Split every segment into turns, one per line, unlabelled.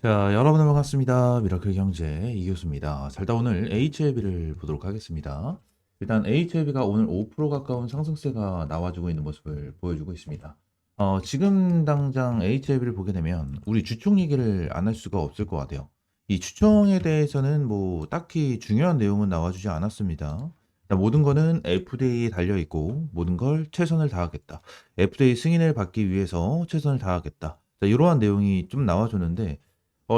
자, 여러분 반갑습니다. 미라클 경제 이교수입니다. 자, 일단 오늘 HLB를 보도록 하겠습니다. 일단 HLB가 오늘 5% 가까운 상승세가 나와주고 있는 모습을 보여주고 있습니다. 지금 당장 HLB를 보게 되면 우리 주총 얘기를 안 할 수가 없을 것 같아요. 이 주총에 대해서는 뭐 딱히 중요한 내용은 나와주지 않았습니다. 일단 모든 거는 FDA에 달려 있고 모든 걸 최선을 다하겠다. FDA 승인을 받기 위해서 최선을 다하겠다. 자, 이러한 내용이 좀 나와줬는데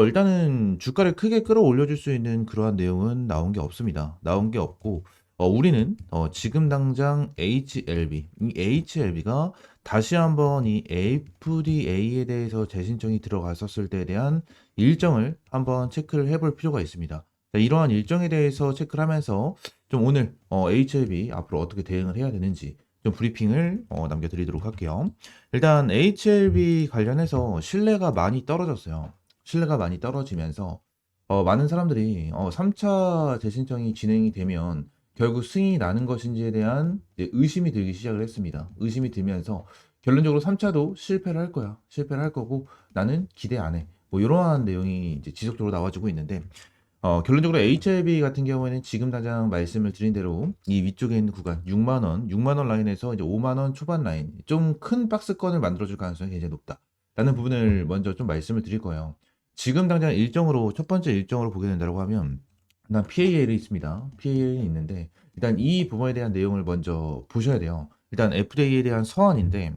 일단은 주가를 크게 끌어올려줄 수 있는 그러한 내용은 나온 게 없습니다. 나온 게 없고, 우리는 지금 당장 HLB, 이 HLB가 다시 한번 이 FDA에 대해서 재신청이 들어갔었을 때에 대한 일정을 한번 체크를 해볼 필요가 있습니다. 자, 이러한 일정에 대해서 체크를 하면서 좀 오늘 HLB 앞으로 어떻게 대응을 해야 되는지 좀 브리핑을 남겨드리도록 할게요. 일단 HLB 관련해서 신뢰가 많이 떨어졌어요. 신뢰가 많이 떨어지면서 많은 사람들이 3차 재신청이 진행이 되면 결국 승인이 나는 것인지에 대한 이제 의심이 들기 시작을 했습니다. 의심이 들면서 결론적으로 3차도 실패를 할 거야. 실패를 할 거고 나는 기대 안 해. 뭐 이러한 내용이 이제 지속적으로 나와주고 있는데 결론적으로 HLB 같은 경우에는 지금 당장 말씀을 드린 대로 이 위쪽에 있는 구간 6만 원, 6만 원 라인에서 이제 5만 원 초반 라인 좀 큰 박스권을 만들어줄 가능성이 굉장히 높다. 라는 부분을 먼저 좀 말씀을 드릴 거예요. 지금 당장 일정으로 첫 번째 일정으로 보게 된다고 하면 일단 PAL이 있습니다. PAL이 있는데 일단 이 부분에 대한 내용을 먼저 보셔야 돼요. 일단 FDA에 대한 서한인데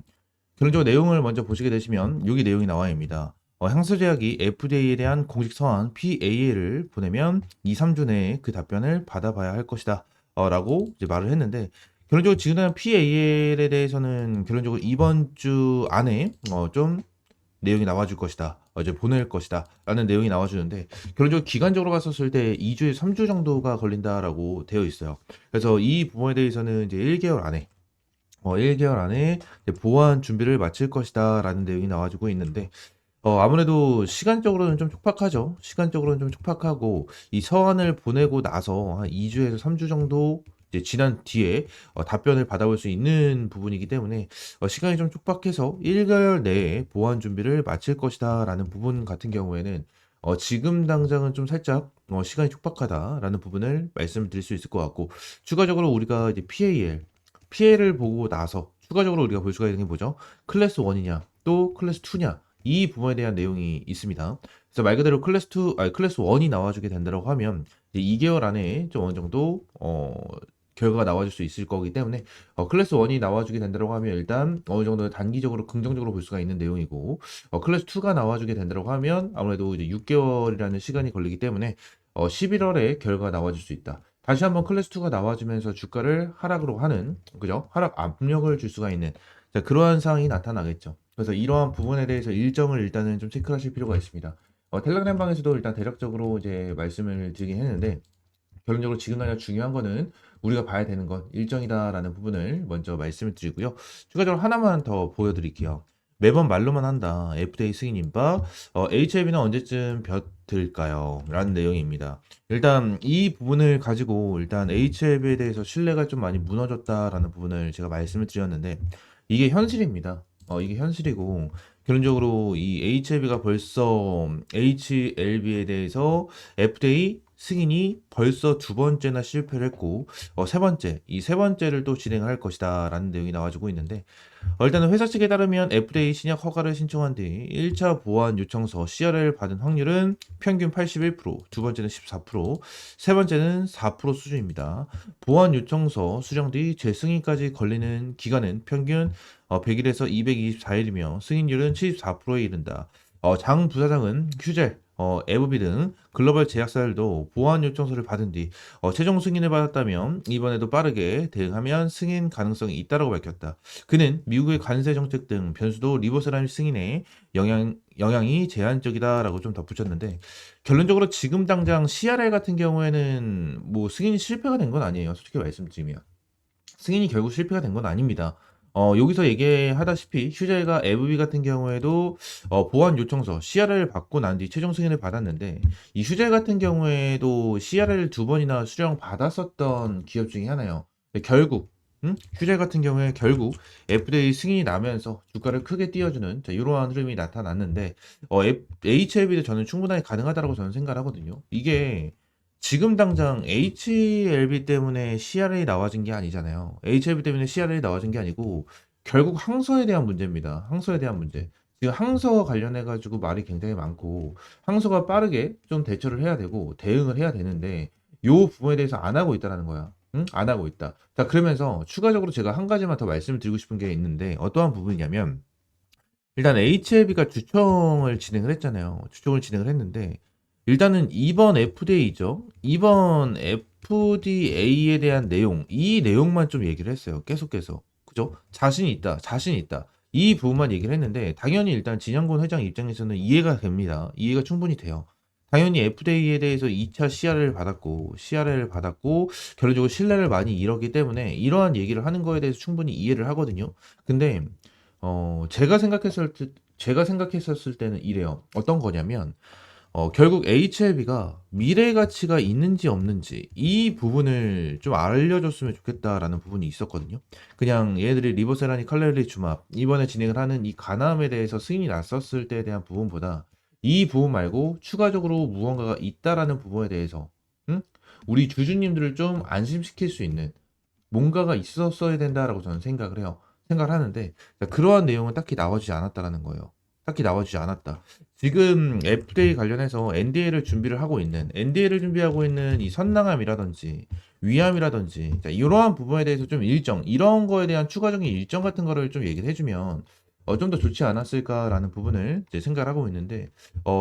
결론적으로 내용을 먼저 보시게 되시면 여기 내용이 나와 있습니다. 향수제약이 FDA에 대한 공식 서한 PAL을 보내면 2, 3주 내에 그 답변을 받아봐야 할 것이다. 라고 이제 말을 했는데 결론적으로 지금 PAL에 대해서는 결론적으로 이번 주 안에 좀 내용이 나와줄 것이다. 이제 보낼 것이다. 라는 내용이 나와주는데, 결론적으로 기간적으로 봤었을 때 2주에 3주 정도가 걸린다라고 되어 있어요. 그래서 이 부분에 대해서는 이제 1개월 안에, 1개월 안에 이제 보완 준비를 마칠 것이다. 라는 내용이 나와주고 있는데, 아무래도 시간적으로는 좀 촉박하죠. 시간적으로는 좀 촉박하고 이 서한을 보내고 나서 한 2주에서 3주 정도 이제 지난 뒤에 답변을 받아볼 수 있는 부분이기 때문에 시간이 좀 촉박해서 1개월 내에 보완 준비를 마칠 것이다라는 부분 같은 경우에는 지금 당장은 좀 살짝 시간이 촉박하다라는 부분을 말씀드릴 수 있을 것 같고 추가적으로 우리가 이제 PA를 보고 나서 추가적으로 우리가 볼 수가 있는 게 뭐죠? 클래스 1이냐 또 클래스 2냐 이 부분에 대한 내용이 있습니다. 그래서 말 그대로 클래스 1이 나와주게 된다고 하면 이제 2개월 안에 좀 어느 정도 결과가 나와줄 수 있을 거기 때문에 클래스 1이 나와주게 된다고 하면 일단 어느 정도 단기적으로 긍정적으로 볼 수가 있는 내용이고 클래스 2가 나와주게 된다고 하면 아무래도 이제 6개월이라는 시간이 걸리기 때문에 11월에 결과가 나와줄 수 있다. 다시 한번 클래스 2가 나와주면서 주가를 하락으로 하는 그죠? 하락 압력을 줄 수가 있는 자, 그러한 상황이 나타나겠죠. 그래서 이러한 부분에 대해서 일정을 일단은 좀 체크를 하실 필요가 있습니다. 텔레그램 방에서도 일단 대략적으로 이제 말씀을 드리긴 했는데 결론적으로 지금 당장 중요한 거는 우리가 봐야 되는 건 일정이다라는 부분을 먼저 말씀을 드리고요. 추가적으로 하나만 더 보여드릴게요. 매번 말로만 한다. FDA 승인인 바 HLB는 언제쯤 벼들까요? 라는 내용입니다. 일단 이 부분을 가지고 일단 HLB에 대해서 신뢰가 좀 많이 무너졌다라는 부분을 제가 말씀을 드렸는데 이게 현실입니다. 이게 현실이고 결론적으로 이 HLB가 벌써 HLB에 대해서 FDA 승인이 벌써 두 번째나 실패를 했고 세 번째, 이 세 번째를 또 진행할 것이다 라는 내용이 나와주고 있는데 일단은 회사 측에 따르면 FDA 신약 허가를 신청한 뒤 1차 보안 요청서 CR을 받은 확률은 평균 81%, 두 번째는 14%, 세 번째는 4% 수준입니다. 보안 요청서 수령 뒤 재승인까지 걸리는 기간은 평균 100일에서 224일이며 승인율은 74%에 이른다. 장 부사장은 휴젤, 에브비 등 글로벌 제약사들도 보안 요청서를 받은 뒤 최종 승인을 받았다면 이번에도 빠르게 대응하면 승인 가능성이 있다고 밝혔다. 그는 미국의 관세 정책 등 변수도 리보세라믹 승인에 영향이 제한적이다라고 좀 덧붙였는데 결론적으로 지금 당장 CRL 같은 경우에는 뭐 승인이 실패가 된 건 아니에요. 솔직히 말씀드리면. 승인이 결국 실패가 된 건 아닙니다. 여기서 얘기하다시피 휴저가 에브비 같은 경우에도 보안 요청서 CRL을 받고 난 뒤 최종 승인을 받았는데 이 휴저 같은 경우에도 CRL을 두 번이나 수령 받았었던 기업 중에 하나예요. 근데 결국 휴재 같은 경우에 결국 FDA 승인이 나면서 주가를 크게 띄워주는 이러한 흐름이 나타났는데 HLB도 저는 충분하게 가능하다고 저는 생각을 하거든요. 이게 지금 당장 HLB 때문에 CRA 나와진 게 아니잖아요. HLB 때문에 CRA 나와진 게 아니고 결국 항소에 대한 문제입니다. 항소에 대한 문제. 지금 항소 관련해 가지고 말이 굉장히 많고 항소가 빠르게 좀 대처를 해야 되고 대응을 해야 되는데 요 부분에 대해서 안 하고 있다라는 거야. 응? 안 하고 있다. 자, 그러면서 추가적으로 제가 한 가지만 더 말씀을 드리고 싶은 게 있는데 어떠한 부분이냐면 일단 HLB가 주총을 진행을 했잖아요. 주총을 진행을 했는데 일단은 이번 FDA죠. 이번 FDA에 대한 내용, 이 내용만 좀 얘기를 했어요. 계속해서. 그죠? 자신이 있다. 자신이 있다. 이 부분만 얘기를 했는데 당연히 일단 진영곤 회장 입장에서는 이해가 됩니다. 이해가 충분히 돼요. 당연히 FDA에 대해서 2차 CR을 받았고 결론적으로 신뢰를 많이 잃었기 때문에 이러한 얘기를 하는 거에 대해서 충분히 이해를 하거든요. 근데 제가 생각했었을 때는 이래요. 어떤 거냐면 결국 HLB가 미래 가치가 있는지 없는지 이 부분을 좀 알려줬으면 좋겠다라는 부분이 있었거든요. 그냥 얘네들이 리보세라니 칼렐리 주합 이번에 진행을 하는 이 간암에 대해서 승인이 났었을 때에 대한 부분보다 이 부분 말고 추가적으로 무언가가 있다라는 부분에 대해서 응? 우리 주주님들을 좀 안심시킬 수 있는 뭔가가 있었어야 된다라고 저는 생각을 해요. 생각을 하는데 그러한 내용은 딱히 나와주지 않았다라는 거예요. 딱히 나와주지 않았다. 지금 FDA 관련해서 NDA를 준비하고 있는 이 선낭암이라든지 위암이라든지 이러한 부분에 대해서 좀 이런 거에 대한 추가적인 일정 같은 거를 좀 얘기를 해주면 좀 더 좋지 않았을까라는 부분을 이제 생각을 하고 있는데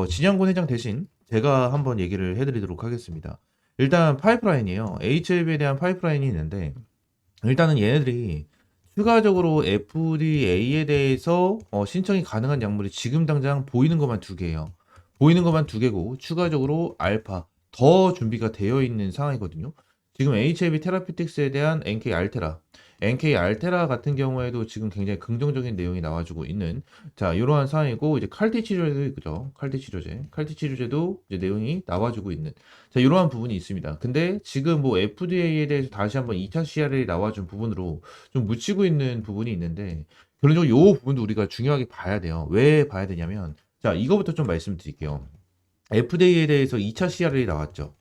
진영곤 회장 대신 제가 한번 얘기를 해드리도록 하겠습니다. 일단 파이프라인이에요. HLB에 대한 파이프라인이 있는데 일단은 얘네들이 추가적으로 FDA에 대해서 신청이 가능한 약물이 지금 당장 보이는 것만 두 개예요. 보이는 것만 두 개고 추가적으로 알파 더 준비가 되어 있는 상황이거든요. 지금 HIV 테라피틱스에 대한 NK 알테라 같은 경우에도 지금 굉장히 긍정적인 내용이 나와주고 있는 이러한 상황이고 이제 칼티 치료제도 있죠. 칼티 치료제도 이제 내용이 나와주고 있는 이러한 부분이 있습니다. 근데 지금 뭐 FDA에 대해서 다시 한번 2차 CR이 나와준 부분으로 좀 묻히고 있는 부분이 있는데 결론적으로 이 부분도 우리가 중요하게 봐야 돼요. 왜 봐야 되냐면 이거부터 좀 말씀드릴게요. FDA에 대해서 2차 CR이 나왔죠.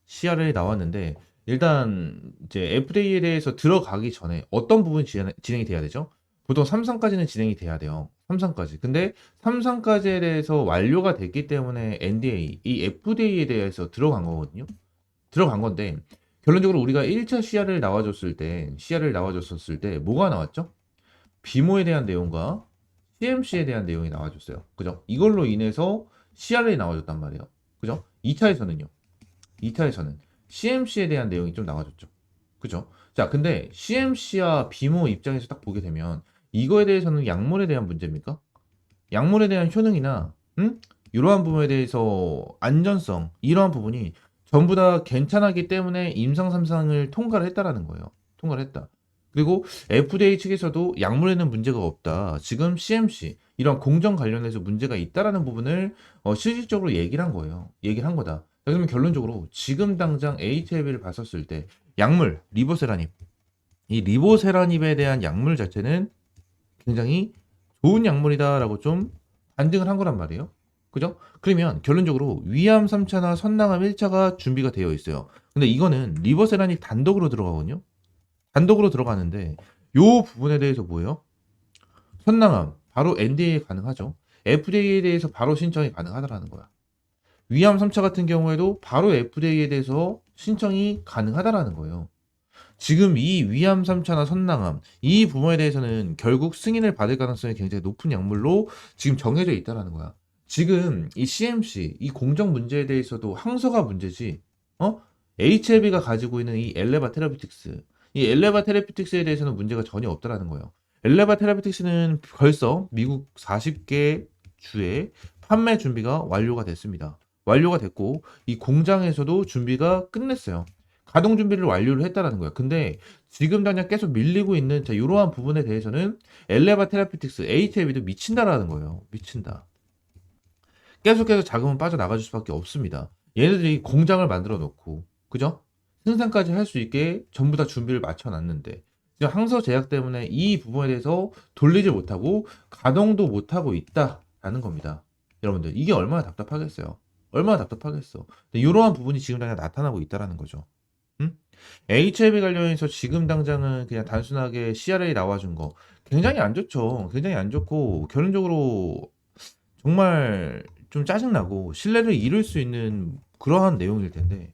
CR이 나왔는데 일단 이제 FDA에 대해서 들어가기 전에 어떤 부분이 진행이 돼야 되죠? 보통 3상까지는 진행이 돼야 돼요. 3상까지. 근데 3상까지에 대해서 완료가 됐기 때문에 NDA, 이 FDA에 대해서 들어간 거거든요. 들어간 건데 결론적으로 우리가 1차 CR을 나와줬었을 때 뭐가 나왔죠? 비모에 대한 내용과 CMC에 대한 내용이 나와줬어요. 그죠? 이걸로 인해서 CR이 나와줬단 말이에요. 그죠? 2차에서는 CMC에 대한 내용이 좀 나와줬죠. 그죠? 자, 근데 CMC와 비모 입장에서 딱 보게 되면 이거에 대해서는 약물에 대한 문제입니까? 약물에 대한 효능이나 이러한 부분에 대해서 안전성 이러한 부분이 전부 다 괜찮았기 때문에 임상 3상을 통과를 했다라는 거예요. 통과를 했다. 그리고 FDA 측에서도 약물에는 문제가 없다. 지금 CMC 이런 공정 관련해서 문제가 있다라는 부분을 실질적으로 얘기를 한 거예요. 얘기를 한 거다. 그러면 결론적으로 지금 당장 HLB를 봤었을 때 약물 리보세라닙 이 리보세라닙에 대한 약물 자체는 굉장히 좋은 약물이다라고 좀 반등을 한 거란 말이에요. 그죠? 그러면 결론적으로 위암 3차나 선낭암 1차가 준비가 되어 있어요. 근데 이거는 리버세란이 단독으로 들어가거든요. 단독으로 들어가는데 요 부분에 대해서 뭐예요? 선낭암 바로 NDA 가능하죠. FDA에 대해서 바로 신청이 가능하다라는 거야. 위암 3차 같은 경우에도 바로 FDA에 대해서 신청이 가능하다라는 거예요. 지금 이 위암 3차나 선낭암 이 부분에 대해서는 결국 승인을 받을 가능성이 굉장히 높은 약물로 지금 정해져 있다라는 거야. 지금 이 CMC 이 공정 문제에 대해서도 항소가 문제지. HLB가 가지고 있는 이 엘레바 테라피틱스에 대해서는 문제가 전혀 없다라는 거예요. 엘레바 테라피틱스는 벌써 미국 40개 주에 판매 준비가 완료가 됐습니다. 완료가 됐고 이 공장에서도 준비가 끝냈어요. 가동 준비를 완료를 했다라는 거야. 근데 지금 당장 계속 밀리고 있는 이러한 부분에 대해서는 엘레바 테라피틱스, HLB도 미친다라는 거예요. 미친다. 계속해서 자금은 빠져나갈 수밖에 없습니다. 얘네들이 공장을 만들어 놓고, 그죠? 생산까지 할 수 있게 전부 다 준비를 맞춰 놨는데, 지금 항서 제약 때문에 이 부분에 대해서 돌리지 못하고 가동도 못하고 있다라는 겁니다. 여러분들 이게 얼마나 답답하겠어요. 얼마나 답답하겠어. 근데 이러한 부분이 지금 당장 나타나고 있다라는 거죠. 음? HLB 관련해서 지금 당장은 그냥 단순하게 CRA 나와준 거 굉장히 안 좋죠. 굉장히 안 좋고 결론적으로 정말 좀 짜증나고 신뢰를 잃을 수 있는 그러한 내용일 텐데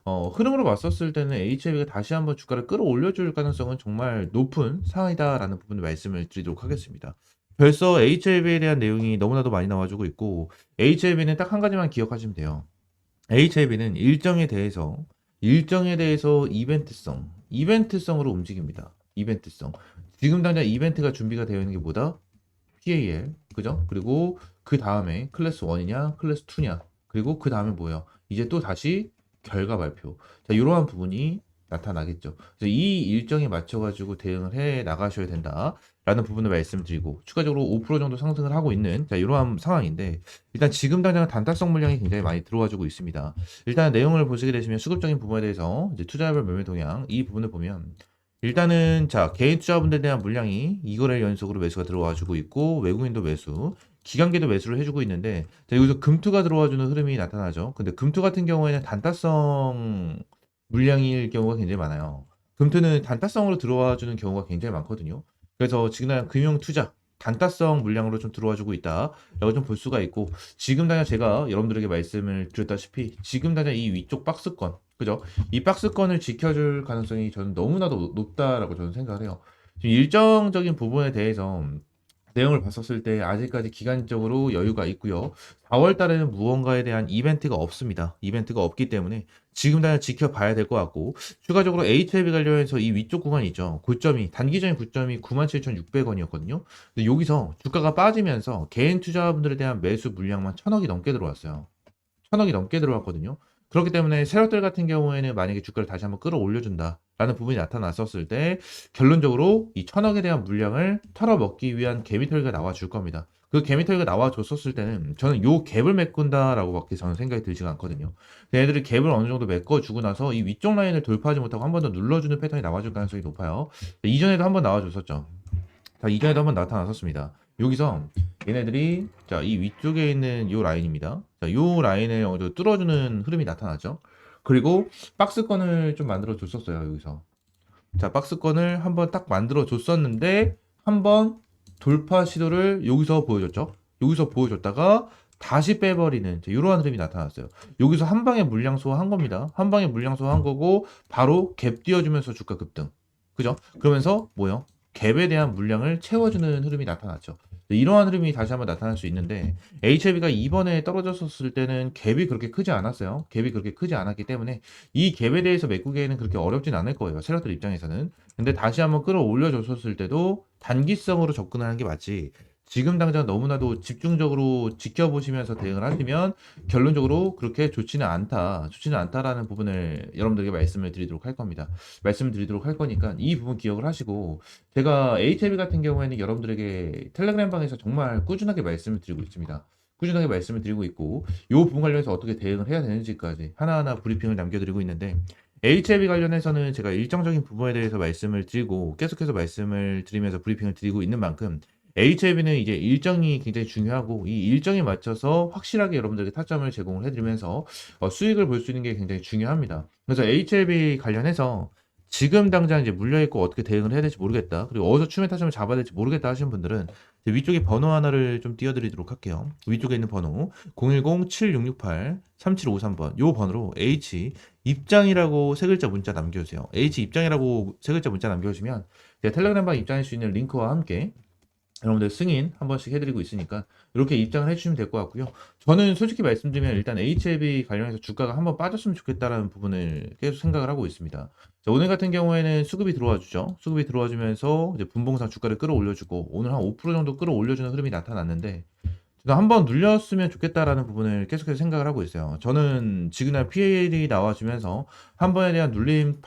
흐름으로 봤었을 때는 HLB가 다시 한번 주가를 끌어올려줄 가능성은 정말 높은 상황이다라는 부분을 말씀을 드리도록 하겠습니다. 벌써 HLB에 대한 내용이 너무나도 많이 나와주고 있고 HLB는 딱 한 가지만 기억하시면 돼요. HLB는 일정에 대해서 이벤트성으로 움직입니다. 이벤트성. 지금 당장 이벤트가 준비가 되어 있는 게 뭐다? PAL, 그죠? 그리고 그 다음에 클래스 1이냐, 클래스 2냐, 그리고 그 다음에 뭐예요? 이제 또 다시 결과 발표. 자, 이러한 부분이 나타나겠죠. 그래서 이 일정에 맞춰가지고 대응을 해 나가셔야 된다라는 부분을 말씀드리고, 추가적으로 5% 정도 상승을 하고 있는, 자, 이러한 상황인데, 일단 지금 당장 단타성 물량이 굉장히 많이 들어와주고 있습니다. 일단 내용을 보시게 되시면 수급적인 부분에 대해서 이제 투자별 매매 동향, 이 부분을 보면, 일단은 자 개인 투자분들에 대한 물량이 2거래 연속으로 매수가 들어와주고 있고 외국인도 매수, 기관계도 매수를 해주고 있는데 자, 여기서 금투가 들어와주는 흐름이 나타나죠. 근데 금투 같은 경우에는 단타성 물량일 경우가 굉장히 많아요. 금투는 단타성으로 들어와주는 경우가 굉장히 많거든요. 그래서 지금 금융 투자 단타성 물량으로 좀 들어와주고 있다라고 좀 볼 수가 있고 지금 당장 제가 여러분들에게 말씀을 드렸다시피 지금 당장 이 위쪽 박스권 그죠? 이 박스권을 지켜줄 가능성이 저는 너무나도 높다라고 저는 생각을 해요. 지금 일정적인 부분에 대해서 내용을 봤었을 때 아직까지 기간적으로 여유가 있고요. 4월 달에는 무언가에 대한 이벤트가 없습니다. 이벤트가 없기 때문에 지금 당장 지켜봐야 될 것 같고 추가적으로 HLB 관련해서 이 위쪽 구간이 있죠. 고점이 단기적인 고점이 97,600원이었거든요. 근데 여기서 주가가 빠지면서 개인 투자분들에 대한 매수 물량만 1,000억이 넘게 들어왔어요. 1,000억이 넘게 들어왔거든요. 그렇기 때문에 세력들 같은 경우에는 만약에 주가를 다시 한번 끌어올려준다라는 부분이 나타났었을 때 결론적으로 이 1,000억에 대한 물량을 털어먹기 위한 개미털기가 나와줄 겁니다. 그 개미털기가 나와줬었을 때는 저는 요 갭을 메꾼다라고밖에 저는 생각이 들지가 않거든요. 얘네들이 갭을 어느 정도 메꿔주고 나서 이 위쪽 라인을 돌파하지 못하고 한 번 더 눌러주는 패턴이 나와줄 가능성이 높아요. 이전에도 한 번 나와줬었죠. 자, 이전에도 한번 나타났었습니다. 여기서 얘네들이 자, 이 위쪽에 있는 요 라인입니다. 자, 요 라인을 어느 정도 뚫어주는 흐름이 나타나죠. 그리고 박스권을 좀 만들어 줬었어요, 여기서. 자, 박스권을 한번 딱 만들어 줬었는데 한번 돌파 시도를 여기서 보여줬죠. 여기서 보여줬다가 다시 빼버리는 이러한 흐름이 나타났어요. 여기서 한 방에 물량 소화한 겁니다. 한 방에 물량 소화한 거고 바로 갭 띄워주면서 주가 급등. 그죠? 그러면서 뭐요? 갭에 대한 물량을 채워주는 흐름이 나타났죠. 이러한 흐름이 다시 한번 나타날 수 있는데 HLB가 이번에 떨어졌었을 때는 갭이 그렇게 크지 않았어요. 갭이 그렇게 크지 않았기 때문에 이 갭에 대해서 메꾸기에는 그렇게 어렵진 않을 거예요. 세력들 입장에서는. 근데 다시 한번 끌어올려 줬었을 때도 단기성으로 접근하는 게 맞지. 지금 당장 너무나도 집중적으로 지켜보시면서 대응을 하시면 결론적으로 그렇게 좋지는 않다라는 부분을 여러분들에게 말씀을 드리도록 할 겁니다. 말씀을 드리도록 할 거니까 이 부분 기억을 하시고 제가 HLB 같은 경우에는 여러분들에게 텔레그램 방에서 정말 꾸준하게 말씀을 드리고 있습니다. 꾸준하게 말씀을 드리고 있고 이 부분 관련해서 어떻게 대응을 해야 되는지까지 하나하나 브리핑을 남겨드리고 있는데 HLB 관련해서는 제가 일정적인 부분에 대해서 말씀을 드리고 계속해서 말씀을 드리면서 브리핑을 드리고 있는 만큼 HLB는 이제 일정이 굉장히 중요하고 이 일정에 맞춰서 확실하게 여러분들에게 타점을 제공을 해드리면서 수익을 볼 수 있는 게 굉장히 중요합니다. 그래서 HLB 관련해서 지금 당장 이제 물려있고 어떻게 대응을 해야 될지 모르겠다. 그리고 어디서 추매 타점을 잡아야 될지 모르겠다 하시는 분들은 위쪽에 번호 하나를 좀 띄워드리도록 할게요. 위쪽에 있는 번호 010-7668-3753번 요 번호로 H 입장이라고 세 글자 문자 남겨주세요. H 입장이라고 세 글자 문자 남겨주시면 제가 텔레그램방 입장할 수 있는 링크와 함께 여러분들 승인 한 번씩 해드리고 있으니까 이렇게 입장을 해주시면 될 것 같고요. 저는 솔직히 말씀드리면 일단 HLB 관련해서 주가가 한번 빠졌으면 좋겠다라는 부분을 계속 생각을 하고 있습니다. 자, 오늘 같은 경우에는 수급이 들어와 주죠. 수급이 들어와 주면서 이제 분봉상 주가를 끌어올려주고 오늘 한 5% 정도 끌어올려주는 흐름이 나타났는데 한번 눌렸으면 좋겠다라는 부분을 계속해서 생각을 하고 있어요. 저는 지그날 PAL이 나와주면서 한 번에 대한 눌림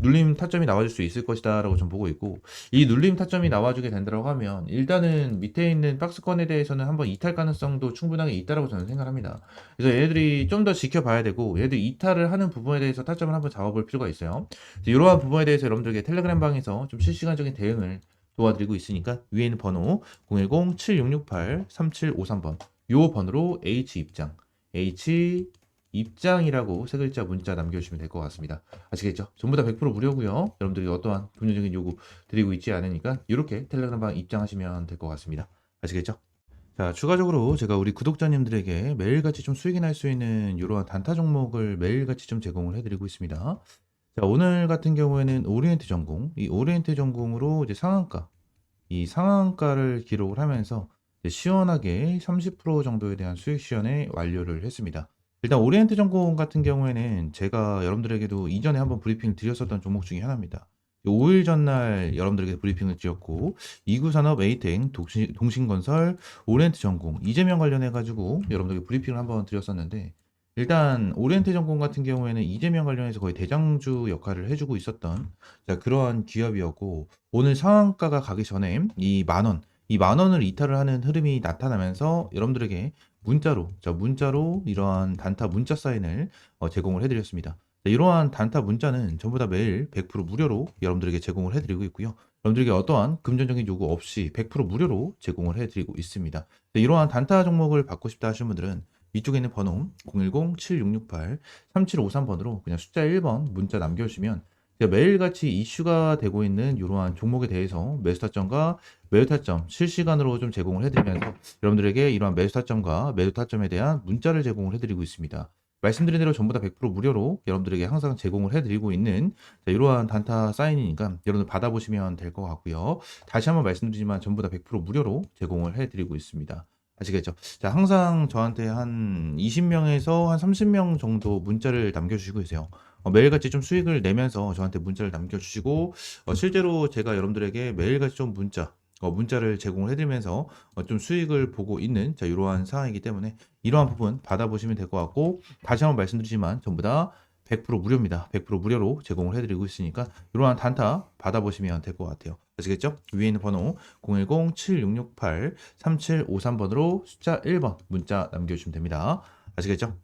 눌림 타점이 나와줄 수 있을 것이다라고 좀 보고 있고, 이 눌림 타점이 나와주게 된다고 하면 일단은 밑에 있는 박스권에 대해서는 한번 이탈 가능성도 충분하게 있다라고 저는 생각합니다. 그래서 얘네들이 좀 더 지켜봐야 되고, 얘들 이탈을 하는 부분에 대해서 타점을 한번 잡아볼 필요가 있어요. 이러한 부분에 대해서 여러분들에게 텔레그램 방에서 좀 실시간적인 대응을 도와드리고 있으니까 위에 있는 번호 010-7668-3753번 요 번호로 H 입장이라고 세 글자 문자 남겨주시면 될 것 같습니다. 아시겠죠? 전부 다 100% 무료고요. 여러분들이 어떠한 금전적인 요구 드리고 있지 않으니까 이렇게 텔레그램방 입장하시면 될 것 같습니다. 아시겠죠? 자, 추가적으로 제가 우리 구독자님들에게 매일같이 좀 수익이 날 수 있는 이러한 단타 종목을 매일같이 좀 제공을 해드리고 있습니다. 자, 오늘 같은 경우에는 오리엔트 전공, 이 오리엔트 전공으로 이제 상한가, 이 상한가를 기록을 하면서 이제 시원하게 30% 정도에 대한 수익 시연에 완료를 했습니다. 일단 오리엔트 전공 같은 경우에는 제가 여러분들에게도 이전에 한번 브리핑을 드렸었던 종목 중에 하나입니다. 5일 전날 여러분들에게 브리핑을 드렸고, 이구산업, 에이텍, 동신건설, 오리엔트 전공, 이재명 관련해 가지고 여러분들에게 브리핑을 한번 드렸었는데, 일단 오리엔트 전공 같은 경우에는 이재명 관련해서 거의 대장주 역할을 해주고 있었던, 자, 그러한 기업이었고, 오늘 상한가가 가기 전에 이 만 원을 이탈을 하는 흐름이 나타나면서 여러분들에게 문자로 이러한 단타 문자 사인을 제공을 해드렸습니다. 자, 이러한 단타 문자는 전부 다 매일 100% 무료로 여러분들에게 제공을 해드리고 있고요. 여러분들에게 어떠한 금전적인 요구 없이 100% 무료로 제공을 해드리고 있습니다. 자, 이러한 단타 종목을 받고 싶다 하시는 분들은 위쪽에 있는 번호 010-7668-3753번으로 그냥 숫자 1번 문자 남겨주시면 제가 매일같이 이슈가 되고 있는 이러한 종목에 대해서 매수 타점과 매도 타점 실시간으로 좀 제공을 해드리면서 여러분들에게 이러한 매수 타점과 매도 타점에 대한 문자를 제공을 해드리고 있습니다. 말씀드린 대로 전부 다 100% 무료로 여러분들에게 항상 제공을 해드리고 있는 이러한 단타 사인이니까 여러분들 받아보시면 될 것 같고요. 다시 한번 말씀드리지만 전부 다 100% 무료로 제공을 해드리고 있습니다. 아시겠죠? 자, 항상 저한테 한 20명에서 한 30명 정도 문자를 남겨주시고 계세요. 매일같이 좀 수익을 내면서 저한테 문자를 남겨주시고, 실제로 제가 여러분들에게 매일같이 좀 문자를 제공을 해드리면서 좀 수익을 보고 있는 자, 이러한 상황이기 때문에 이러한 부분 받아보시면 될 것 같고, 다시 한번 말씀드리지만 전부 다 100% 무료입니다. 100% 무료로 제공을 해드리고 있으니까 이러한 단타 받아보시면 될 것 같아요. 아시겠죠? 위에 있는 번호 010-7668-3753번으로 숫자 1번 문자 남겨주시면 됩니다. 아시겠죠?